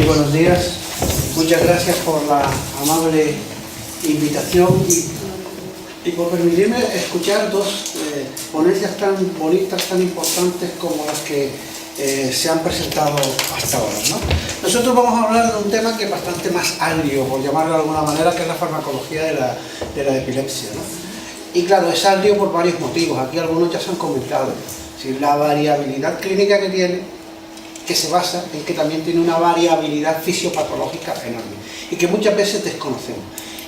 Muy buenos días, muchas gracias por la amable invitación y por permitirme escuchar dos ponencias tan bonitas, tan importantes como las que se han presentado hasta ahora, ¿no? Nosotros vamos a hablar de un tema que es bastante más agrio, por llamarlo de alguna manera, que es la farmacología de la epilepsia, ¿no? Y claro, es agrio por varios motivos, aquí algunos ya se han comentado. Es la variabilidad clínica que tiene, que se basa en que también tiene una variabilidad fisiopatológica enorme y que muchas veces desconocemos.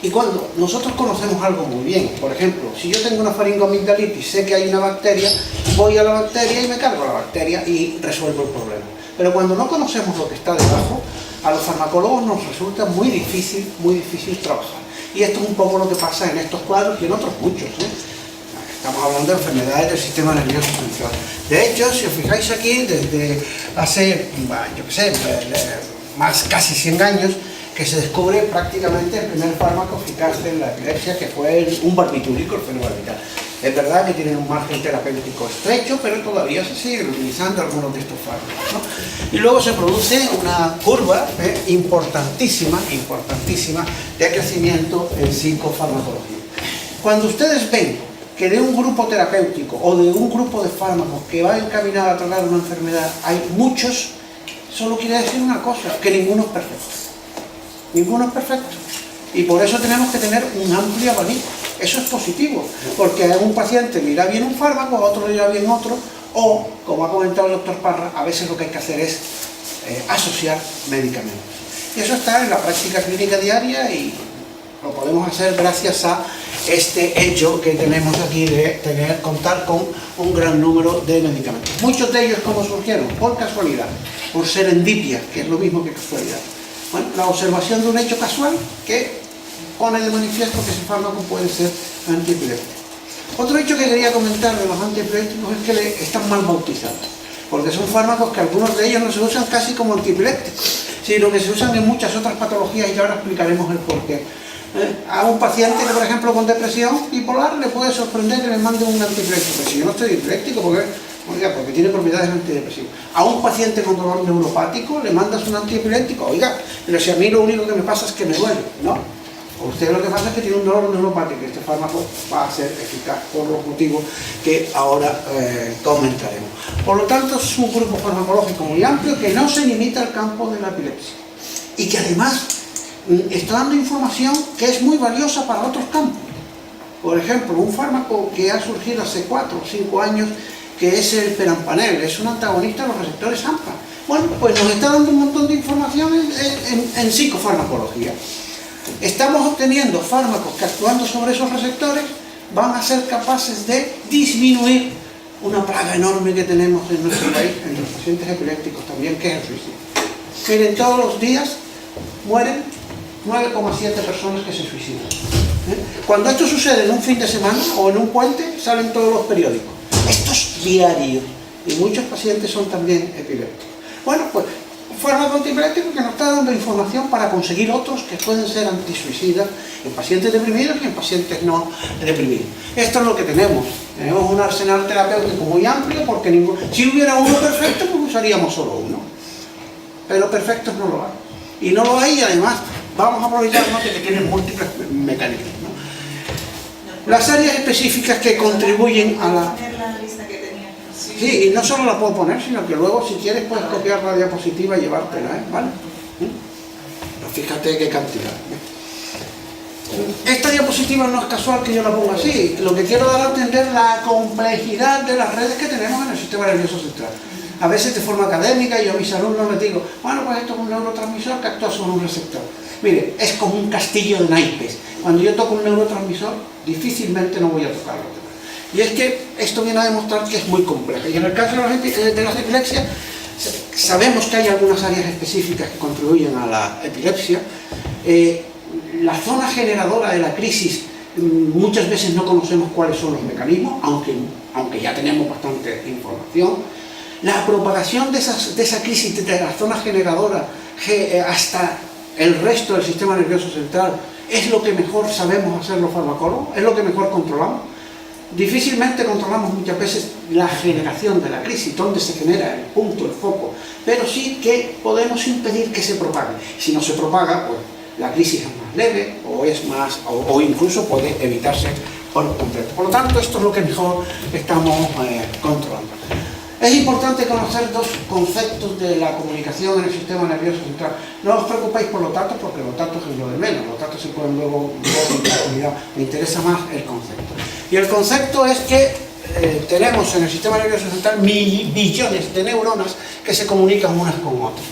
Y cuando nosotros conocemos algo muy bien, por ejemplo, si yo tengo una faringoamigdalitis, sé que hay una bacteria, voy a la bacteria y me cargo la bacteria y resuelvo el problema. Pero cuando no conocemos lo que está debajo, a los farmacólogos nos resulta muy difícil trabajar. Y esto es un poco lo que pasa en estos cuadros y en otros muchos, ¿eh? Estamos hablando de enfermedades del sistema nervioso central. De hecho, si os fijáis aquí, desde hace, yo qué sé, más casi 100 años, que se descubre prácticamente el primer fármaco eficaz en la epilepsia, que fue un barbitúrico, el fenobarbital. Es verdad que tienen un margen terapéutico estrecho, pero todavía se siguen utilizando algunos de estos fármacos, ¿no? Y luego se produce una curva importantísima de crecimiento en psicofarmacología. Cuando ustedes ven que de un grupo terapéutico o de un grupo de fármacos que va encaminado a tratar una enfermedad hay muchos, solo quiere decir una cosa, que ninguno es perfecto. Ninguno es perfecto. Y por eso tenemos que tener un amplio abanico. Eso es positivo, porque a un paciente le irá bien un fármaco, a otro le irá bien otro, o, como ha comentado el doctor Parra, a veces lo que hay que hacer es asociar medicamentos. Y eso está en la práctica clínica diaria y lo podemos hacer gracias a este hecho que tenemos aquí de contar con un gran número de medicamentos. Muchos de ellos, ¿cómo surgieron? Por casualidad, por serendipia, que es lo mismo que casualidad. Bueno, la observación de un hecho casual que pone de manifiesto que ese fármaco puede ser antiepiléptico. Otro hecho que quería comentar de los antiepilépticos es que están mal bautizados, porque son fármacos que algunos de ellos no se usan casi como antiepilépticos, sino que se usan en muchas otras patologías y ahora explicaremos el porqué. A un paciente que, por ejemplo, con depresión bipolar le puede sorprender que le mande un antiepiléptico, pero si yo no estoy epiléptico, porque tiene propiedades antidepresivas. A un paciente con dolor neuropático le mandas un antiepiléptico, oiga, pero si a mí lo único que me pasa es que me duele, ¿no? Usted lo que pasa es que tiene un dolor neuropático y este fármaco va a ser eficaz por los motivos que ahora comentaremos. Por lo tanto, es un grupo farmacológico muy amplio que no se limita al campo de la epilepsia y que además está dando información que es muy valiosa para otros campos. Por ejemplo, un fármaco que ha surgido hace 4 o 5 años, que es el perampanel, es un antagonista de los receptores AMPA. Bueno, pues nos está dando un montón de información en psicofarmacología. Estamos obteniendo fármacos que, actuando sobre esos receptores, van a ser capaces de disminuir una plaga enorme que tenemos en nuestro país, en los pacientes epilépticos también, que es el suicidio. Miren, todos los días mueren 9,7 personas que se suicidan. Cuando esto sucede en un fin de semana o en un puente, salen todos los periódicos. Esto es diario y muchos pacientes son también epilépticos. Bueno, pues un fármaco antiepiléptico que nos está dando información para conseguir otros que pueden ser antisuicidas en pacientes deprimidos y en pacientes no deprimidos. Esto es lo que tenemos. Tenemos un arsenal terapéutico muy amplio porque si hubiera uno perfecto, pues usaríamos solo uno. Pero perfectos no lo hay. Y no lo hay y además vamos a aprovecharnos de que tienen múltiples mecanismos, ¿no? Las áreas específicas que contribuyen a la... Sí, y no solo la puedo poner, sino que luego si quieres puedes copiar la diapositiva y llevártela, ¿vale? Pero fíjate qué cantidad. Esta diapositiva no es casual que yo la ponga así. Lo que quiero dar a entender la complejidad de las redes que tenemos en el sistema nervioso central. A veces de forma académica yo a mis alumnos les digo, bueno, pues esto es un neurotransmisor que actúa sobre un receptor. Mire, es como un castillo de naipes. Cuando yo toco un neurotransmisor, difícilmente no voy a tocarlo. Y es que esto viene a demostrar que es muy complejo. Y en el caso de las epilepsias, sabemos que hay algunas áreas específicas que contribuyen a la epilepsia. La zona generadora de la crisis, muchas veces no conocemos cuáles son los mecanismos, aunque ya tenemos bastante información. La propagación de esa crisis de la zona generadora hasta el resto del sistema nervioso central es lo que mejor sabemos hacer los farmacólogos, es lo que mejor controlamos. Difícilmente controlamos muchas veces la generación de la crisis, dónde se genera el punto, el foco, pero sí que podemos impedir que se propague. Si no se propaga, pues la crisis es más leve o incluso puede evitarse por completo. Por lo tanto, esto es lo que mejor estamos controlando. Es importante conocer dos conceptos de la comunicación en el sistema nervioso central. No os preocupéis por los datos, porque los datos es lo de menos. Los datos se pueden luego consolidar. Me interesa más el concepto. Y el concepto es que tenemos en el sistema nervioso central billones de neuronas que se comunican unas con otras.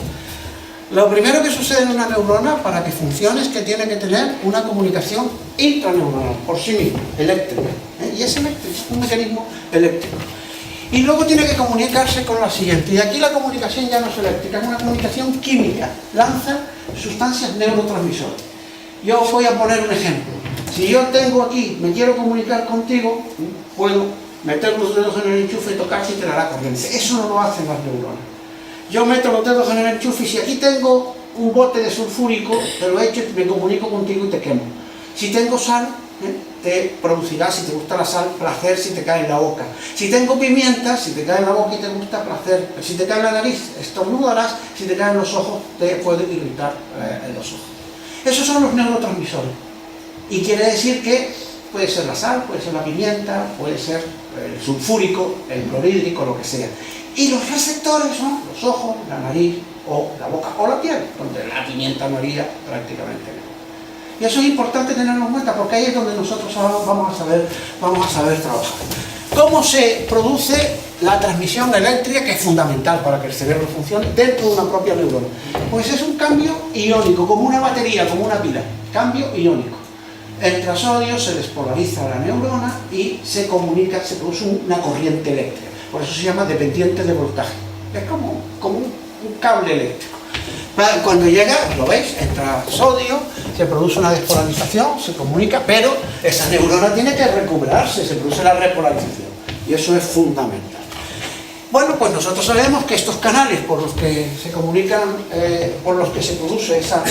Lo primero que sucede en una neurona para que funcione es que tiene que tener una comunicación intraneuronal por sí misma, eléctrica. Y es eléctrico, es un mecanismo eléctrico. Y luego tiene que comunicarse con la siguiente. Y aquí la comunicación ya no es eléctrica, es una comunicación química. Lanza sustancias neurotransmisoras. Yo os voy a poner un ejemplo. Si yo tengo aquí, me quiero comunicar contigo, puedo meter los dedos en el enchufe, tocar y te dará corriente. Eso no lo hacen las neuronas. Yo meto los dedos en el enchufe y si aquí tengo un bote de sulfúrico, te lo echo, me comunico contigo y te quemo. Si tengo sal, te producirá, si te gusta la sal, placer si te cae en la boca. Si tengo pimienta, si te cae en la boca y te gusta, placer. Si te cae en la nariz, estornudarás. Si te cae en los ojos, te puede irritar en los ojos. Esos son los neurotransmisores. Y quiere decir que puede ser la sal, puede ser la pimienta, puede ser el sulfúrico, el clorhídrico, lo que sea. Y los receptores son los ojos, la nariz o la boca o la piel, donde la pimienta no haría prácticamente nada. Y eso es importante tenerlo en cuenta porque ahí es donde nosotros vamos a saber trabajar. ¿Cómo se produce la transmisión eléctrica, que es fundamental para que el cerebro funcione dentro de una propia neurona? Pues es un cambio iónico, como una batería, como una pila. Cambio iónico. Entra sodio, se despolariza la neurona y se comunica, se produce una corriente eléctrica. Por eso se llama dependiente de voltaje. Es como un cable eléctrico. Cuando llega, lo veis, entra sodio, se produce una despolarización, se comunica, pero esa neurona tiene que recuperarse, se produce la repolarización. Y eso es fundamental. Bueno, pues nosotros sabemos que estos canales por los que se comunican, por los que se produce esa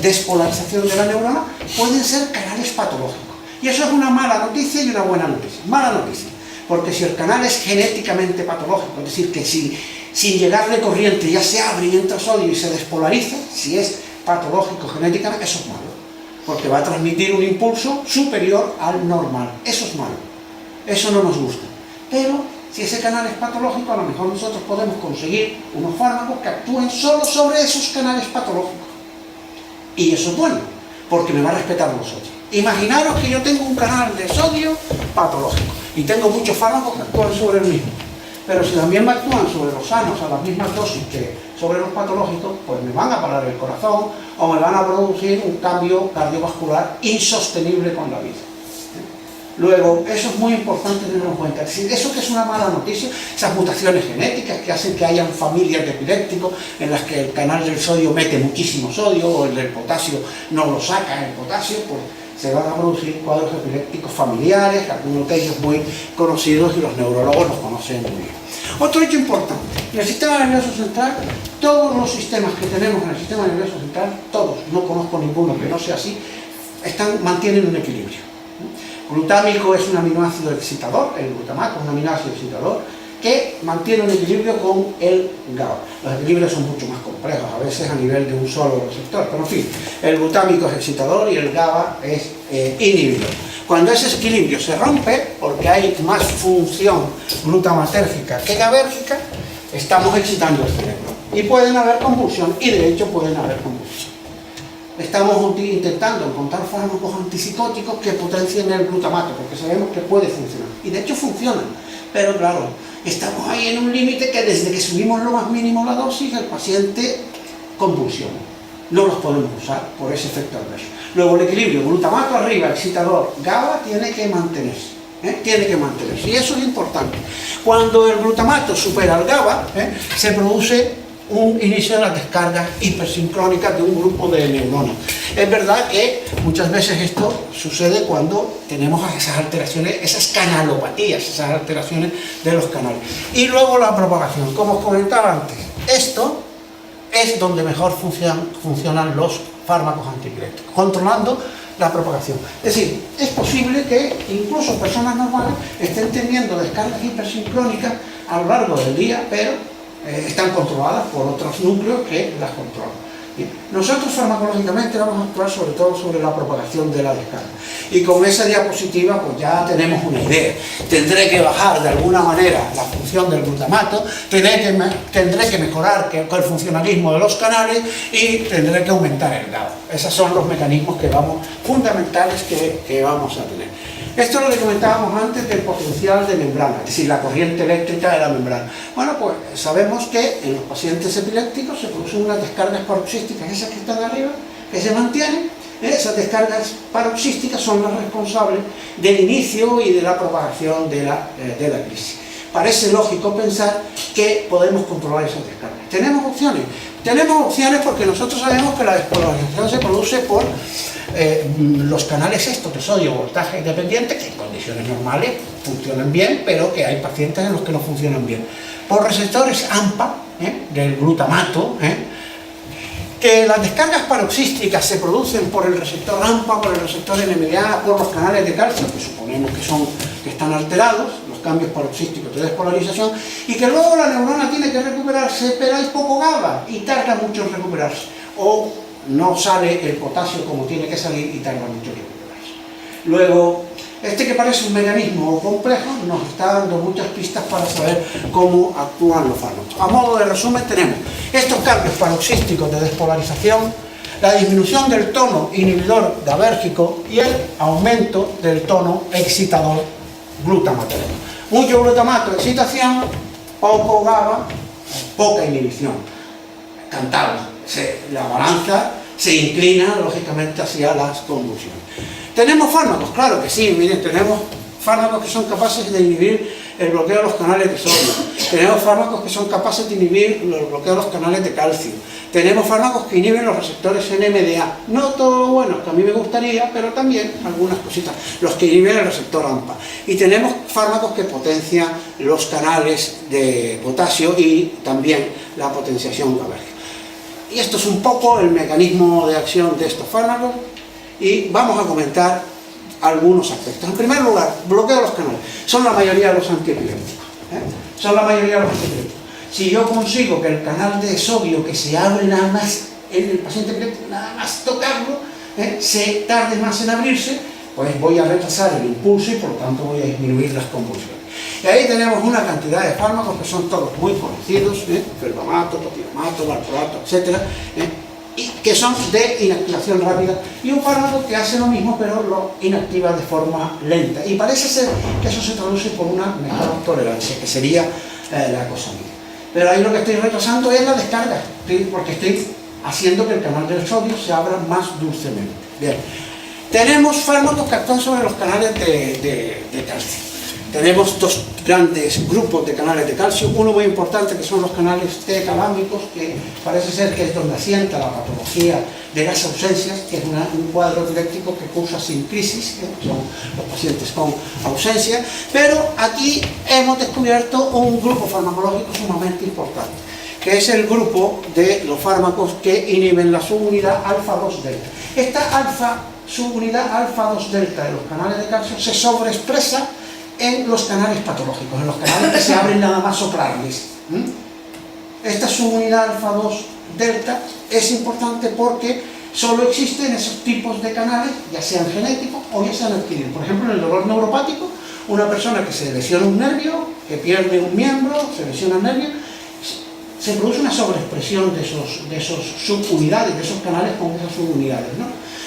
despolarización de la neurona, pueden ser canales patológicos. Y eso es una mala noticia y una buena noticia. Mala noticia, porque si el canal es genéticamente patológico, es decir, que sin llegarle corriente ya se abre y entra sodio y se despolariza, si es patológico genéticamente, eso es malo, porque va a transmitir un impulso superior al normal. Eso es malo, eso no nos gusta. Pero si ese canal es patológico, a lo mejor nosotros podemos conseguir unos fármacos que actúen solo sobre esos canales patológicos. Y eso es bueno, porque me va a respetar a nosotros. Imaginaros que yo tengo un canal de sodio patológico y tengo muchos fármacos que actúan sobre el mismo. Pero si también me actúan sobre los sanos a las mismas dosis que sobre los patológicos, pues me van a parar el corazón o me van a producir un cambio cardiovascular insostenible con la vida. Luego, eso es muy importante tenerlo en cuenta. Es decir, eso que es una mala noticia, esas mutaciones genéticas que hacen que hayan familias de epilépticos en las que el canal del sodio mete muchísimo sodio o el del potasio no lo saca el potasio, pues se van a producir cuadros epilépticos familiares, algunos de ellos muy conocidos y los neurólogos los conocen muy bien. Otro hecho importante, en el sistema nervioso central, todos los sistemas que tenemos en el sistema nervioso central, todos, no conozco ninguno que no sea así, mantienen un equilibrio. Glutámico es un aminoácido excitador, el glutamato es un aminoácido excitador que mantiene un equilibrio con el GABA. Los equilibrios son mucho más complejos, a veces a nivel de un solo receptor, pero en fin, el glutámico es excitador y el GABA es inhibidor. Cuando ese equilibrio se rompe, porque hay más función glutamatérgica que GABérgica, estamos excitando el cerebro. Y pueden haber convulsión, y de hecho pueden haber convulsión. Estamos intentando encontrar fármacos antipsicóticos que potencien el glutamato, porque sabemos que puede funcionar. Y de hecho funcionan. Pero claro, estamos ahí en un límite que desde que subimos lo más mínimo la dosis, el paciente convulsiona. No los podemos usar por ese efecto adverso. Luego el equilibrio, glutamato arriba, excitador, GABA tiene que mantenerse. Tiene que mantenerse. Y eso es importante. Cuando el glutamato supera el GABA, se produce un inicio de las descargas hipersincrónicas de un grupo de neuronas. Es verdad que muchas veces esto sucede cuando tenemos esas alteraciones, esas canalopatías, esas alteraciones de los canales. Y luego la propagación, como os comentaba antes, esto es donde mejor funcionan los fármacos antiepilépticos, controlando la propagación. Es decir, es posible que incluso personas normales estén teniendo descargas hipersincrónicas a lo largo del día, pero están controladas por otros núcleos que las controlan. Bien. Nosotros farmacológicamente vamos a actuar sobre todo sobre la propagación de la descarga. Y con esa diapositiva pues ya tenemos una idea. Tendré que bajar de alguna manera la función del glutamato, tendré que mejorar el funcionalismo de los canales y tendré que aumentar el GABA. Esos son los mecanismos fundamentales que vamos a tener. Esto es lo que comentábamos antes del potencial de membrana, es decir, la corriente eléctrica de la membrana. Bueno, pues sabemos que en los pacientes epilépticos se producen unas descargas paroxísticas, esas que están arriba, que se mantienen. Esas descargas paroxísticas son las responsables del inicio y de la propagación de la crisis. Parece lógico pensar que podemos controlar esas descargas. ¿Tenemos opciones? Tenemos opciones porque nosotros sabemos que la despolarización se produce por los canales estos de sodio voltaje dependiente, que en condiciones normales funcionan bien, pero que hay pacientes en los que no funcionan bien. Por receptores AMPA, del glutamato, que las descargas paroxísticas se producen por el receptor AMPA, por el receptor NMDA, por los canales de calcio, que suponemos que están alterados, los cambios paroxísticos de despolarización, y que luego la neurona tiene que recuperarse, pero hay poco GABA y tarda mucho en recuperarse. O no sale el potasio como tiene que salir y tarda mucho en recuperarse. Luego, este que parece un mecanismo complejo nos está dando muchas pistas para saber cómo actúan los fármacos. A modo de resumen tenemos estos cambios paroxísticos de despolarización, la disminución del tono inhibidor GABérgico y el aumento del tono excitador glutamato. Mucho glutamato, excitación, poco GABA, poca inhibición. Cantado. La balanza se inclina lógicamente hacia las convulsiones. ¿Tenemos fármacos? Claro que sí, miren, tenemos fármacos que son capaces de inhibir el bloqueo de los canales de sodio, tenemos fármacos que son capaces de inhibir el bloqueo de los canales de calcio, tenemos fármacos que inhiben los receptores NMDA, no todo lo bueno que a mí me gustaría, pero también algunas cositas, los que inhiben el receptor AMPA, y tenemos fármacos que potencian los canales de potasio y también la potenciación GABérgica. Y esto es un poco el mecanismo de acción de estos fármacos y vamos a comentar algunos aspectos. En primer lugar, bloqueo de los canales. Son la mayoría de los antiepilépticos. Son la mayoría de los antiepilépticos. Si yo consigo que el canal de sodio que se abre nada más en el paciente epiléptico, nada más tocarlo, se tarde más en abrirse, pues voy a retrasar el impulso y por lo tanto voy a disminuir las convulsiones. Y ahí tenemos una cantidad de fármacos que son todos muy conocidos, felbamato, topiramato, valproato, etc., y que son de inactivación rápida, y un fármaco que hace lo mismo pero lo inactiva de forma lenta. Y parece ser que eso se traduce por una mejor tolerancia, que sería la cosa mía. Pero ahí lo que estoy retrasando es la descarga, porque estoy haciendo que el canal del sodio se abra más dulcemente. Bien. Tenemos fármacos que actúan sobre los canales de calcio. Tenemos dos grandes grupos de canales de calcio, uno muy importante que son los canales T-calámicos, que parece ser que es donde asienta la patología de las ausencias, que es un cuadro epiléptico que cursa sin crisis, son los pacientes con ausencia, pero aquí hemos descubierto un grupo farmacológico sumamente importante, que es el grupo de los fármacos que inhiben la subunidad alfa-2 delta. Esta subunidad alfa-2 delta de los canales de calcio se sobreexpresa en los canales patológicos, en los canales que se abren nada más soplarles. Esta subunidad alfa-2 delta es importante porque solo existen esos tipos de canales, ya sean genéticos o ya sean adquiridos. Por ejemplo, en el dolor neuropático, una persona que se lesiona un nervio, que pierde un miembro, se lesiona el nervio, se produce una sobreexpresión de esos subunidades, de esos canales con esas subunidades, ¿no?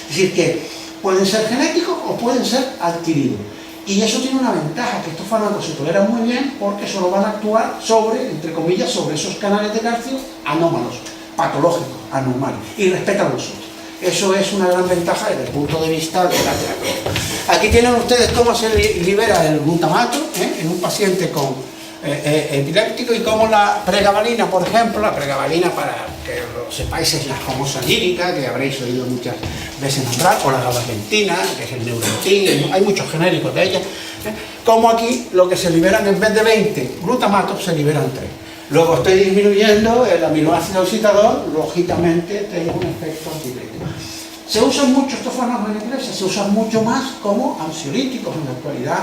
Es decir, que pueden ser genéticos o pueden ser adquiridos. Y eso tiene una ventaja, que estos fármacos se toleran muy bien porque solo van a actuar sobre, entre comillas, sobre esos canales de calcio anómalos, patológicos, anormales, y respetan los otros. Eso es una gran ventaja desde el punto de vista de la terapia. Aquí tienen ustedes cómo se libera el glutamato en un paciente con epiléptico y cómo la pregabalina, por ejemplo, la pregabalina, para que lo sepáis, es la famosa lírica que habréis oído muchas veces nombrar, o la gabapentina, que es el neurontin, hay muchos genéricos de ella, como aquí lo que se liberan en vez de 20 glutamatos se liberan 3. Luego estoy disminuyendo el aminoácido excitador, lógicamente tengo un efecto antiepiléptico. Se usan mucho estos fármacos en epilepsia, se usan mucho más como ansiolíticos en la actualidad,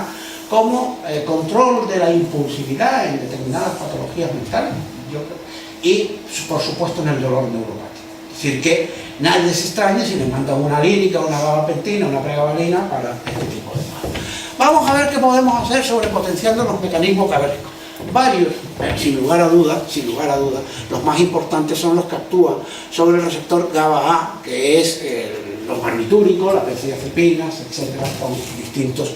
como control de la impulsividad en determinadas patologías mentales y, por supuesto, en el dolor neuropático. Es decir, que nadie se extrañe si le mandan una lírica, una gabapentina, una pregabalina para este tipo de cosas. Vamos a ver qué podemos hacer sobre potenciando los mecanismos GABAérgicos. Varios, sin lugar a dudas, los más importantes son los que actúan sobre el receptor GABA-A, que es los barbitúricos, las benzodiazepinas, etcétera, con distintos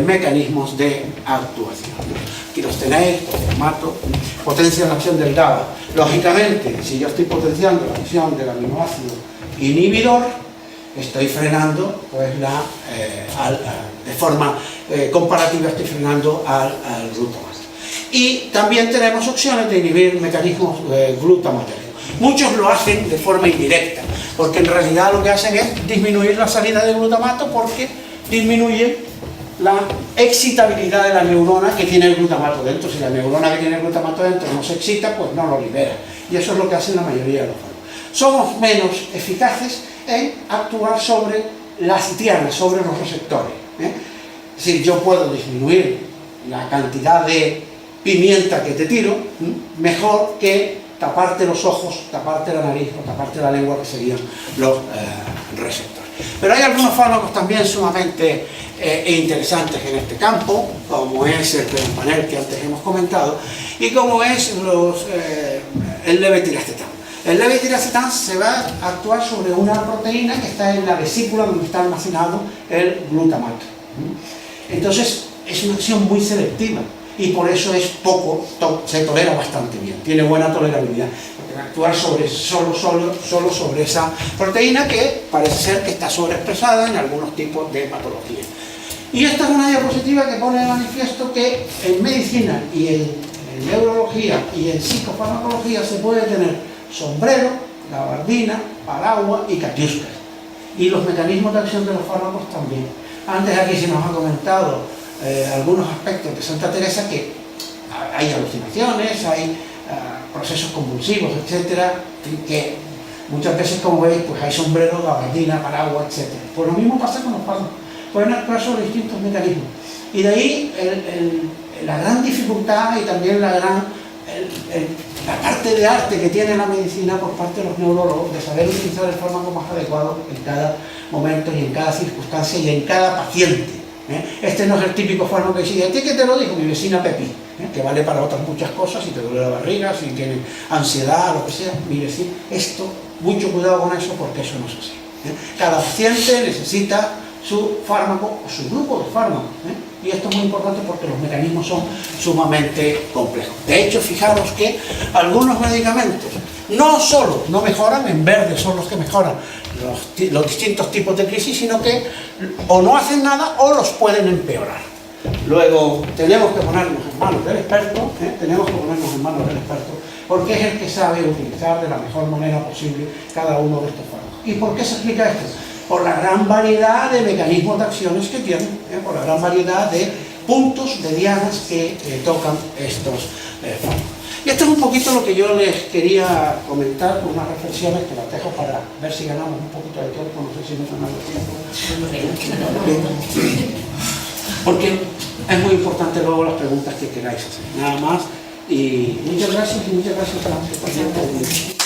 mecanismos de actuación. Aquí los tenéis, los formatos, potencian la acción del GABA. Lógicamente, si yo estoy potenciando la acción del aminoácido inhibidor, estoy frenando, pues de forma comparativa estoy frenando al glutamato. Y también tenemos opciones de inhibir mecanismos glutamatérgicos. Muchos lo hacen de forma indirecta, porque en realidad lo que hacen es disminuir la salida de glutamato porque disminuye la excitabilidad de la neurona que tiene el glutamato dentro. Si la neurona que tiene el glutamato dentro no se excita, pues no lo libera. Y eso es lo que hacen la mayoría de los fármacos. Somos menos eficaces en actuar sobre las dianas, sobre los receptores. Es decir, yo puedo disminuir la cantidad de pimienta que te tiro, mejor que taparte los ojos, taparte la nariz o taparte la lengua, que serían los receptores. Pero hay algunos fármacos también sumamente interesantes en este campo, como es el perampanel que antes hemos comentado, y como es el levetiracetam. El levetiracetam se va a actuar sobre una proteína que está en la vesícula donde está almacenado el glutamato. Entonces es una acción muy selectiva y por eso es se tolera bastante bien, tiene buena tolerabilidad, porque va a actuar solo sobre esa proteína que parece ser que está sobreexpresada en algunos tipos de patologías. Y esta es una diapositiva que pone de manifiesto que en medicina y en neurología y en psicofarmacología se puede tener sombrero, gabardina, paraguas y catiuscas. Y los mecanismos de acción de los fármacos también. Antes aquí se nos ha comentado algunos aspectos de Santa Teresa, que hay alucinaciones, hay procesos convulsivos, etcétera, que muchas veces, como veis, pues hay sombrero, gabardina, paraguas, etcétera. Pues lo mismo pasa con los fármacos, pueden actuar sobre distintos mecanismos. Y de ahí la gran dificultad y también la parte de arte que tiene la medicina por parte de los neurólogos de saber utilizar el fármaco más adecuado en cada momento y en cada circunstancia y en cada paciente. Este no es el típico fármaco que dice, ¿a ti qué te lo dijo? Mi vecina Pepi, que vale para otras muchas cosas, si te duele la barriga, si tienes ansiedad, lo que sea, mi vecina. Esto, mucho cuidado con eso, porque eso no es así. Cada paciente necesita su fármaco o su grupo de fármacos. Y esto es muy importante porque los mecanismos son sumamente complejos. De hecho, fijaros que algunos medicamentos no solo no mejoran, en verde son los que mejoran los distintos tipos de crisis, sino que o no hacen nada o los pueden empeorar. Luego tenemos que ponernos en manos del experto, porque es el que sabe utilizar de la mejor manera posible cada uno de estos fármacos. ¿Y por qué se explica esto? Por la gran variedad de mecanismos de acciones que tienen, por la gran variedad de puntos, de dianas que tocan estos fármacos. Y esto es un poquito lo que yo les quería comentar con unas reflexiones que las dejo para ver si ganamos un poquito de tiempo, no sé si nos ganamos tiempo. Porque es muy importante luego las preguntas que queráis hacer. Nada más, y muchas gracias a la participación.